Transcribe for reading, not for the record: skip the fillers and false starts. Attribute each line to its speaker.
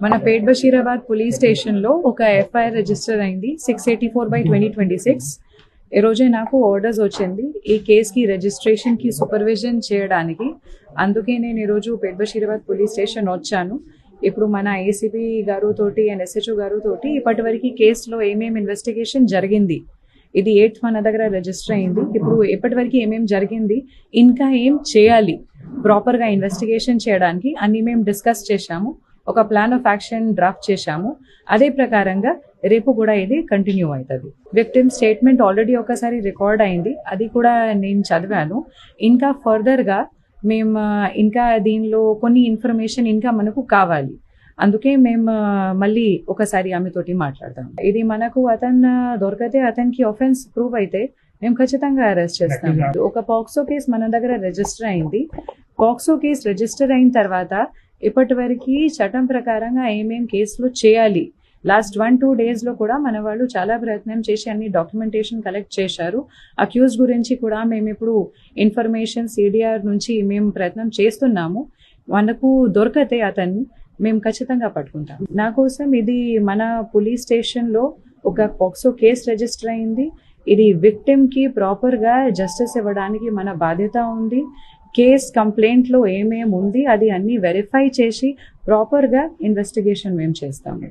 Speaker 1: మన పేట్ బషీరాబాద్ పోలీస్ స్టేషన్లో ఒక ఎఫ్ఐఆర్ రిజిస్టర్ అయింది 684/2026. ఈ రోజే నాకు ఆర్డర్స్ వచ్చింది ఈ కేసుకి రిజిస్ట్రేషన్కి సూపర్విజన్ చేయడానికి. అందుకే నేను ఈరోజు పేట్ బషీరాబాద్ పోలీస్ స్టేషన్ వచ్చాను. ఇప్పుడు మన ఏసీపీ గారుతోటి అండ్ ఎస్హెచ్ఓ గారుతోటి ఇప్పటివరకు కేసులో ఏమేమి ఇన్వెస్టిగేషన్ జరిగింది, ఇది 8th మన దగ్గర రిజిస్టర్ అయింది. ఇప్పుడు ఇప్పటివరకు ఏమేమి జరిగింది, ఇంకా ఏం చేయాలి ప్రాపర్గా ఇన్వెస్టిగేషన్ చేయడానికి అన్ని మేము డిస్కస్ చేశాము. ఒక ప్లాన్ ఆఫ్ యాక్షన్ డ్రాఫ్ట్ చేశాము. అదే ప్రకారంగా రేపు కూడా ఇది కంటిన్యూ అవుతుంది. విక్టిమ్ స్టేట్మెంట్ ఆల్రెడీ ఒకసారి రికార్డ్ అయింది, అది కూడా నేను చదివాను. ఇంకా ఫర్దర్గా మేము ఇంకా దీనిలో కొన్ని ఇన్ఫర్మేషన్ ఇంకా మనకు కావాలి. అందుకే మేము మళ్ళీ ఒకసారి ఆమెతోటి మాట్లాడతాం. ఇది మనకు అతను దొరికితే అతనికి ఆఫెన్స్ ప్రూవ్ అయితే మేము ఖచ్చితంగా అరెస్ట్ చేస్తాం. ఒక పాక్సో కేసు మన దగ్గర రిజిస్టర్ అయింది. పాక్సో కేసు రిజిస్టర్ అయిన తర్వాత ఇప్పటివరకు చట్టం ప్రకారంగా ఏమేం కేసులు చేయాలి, లాస్ట్ 1-2 డేస్లో కూడా మన వాళ్ళు చాలా ప్రయత్నం చేసి అన్ని డాక్యుమెంటేషన్ కలెక్ట్ చేశారు. అక్యూజ్ గురించి కూడా మేము ఇప్పుడు ఇన్ఫర్మేషన్ సిడిఆర్ నుంచి మేము ప్రయత్నం చేస్తున్నాము. మనకు దొరికితే అతన్ని మేము ఖచ్చితంగా పట్టుకుంటాం. నా కోసం ఇది మన పోలీస్ స్టేషన్లో ఒక పాక్సో కేసు రిజిస్టర్ అయింది. ఇది విక్టిమ్కి ప్రాపర్గా జస్టిస్ ఇవ్వడానికి మన బాధ్యత ఉంది. కేస్ కంప్లైంట్లో ఏమేమి ఉంది అది అన్నీ వెరిఫై చేసి ప్రాపర్గా ఇన్వెస్టిగేషన్ మేము చేస్తాము.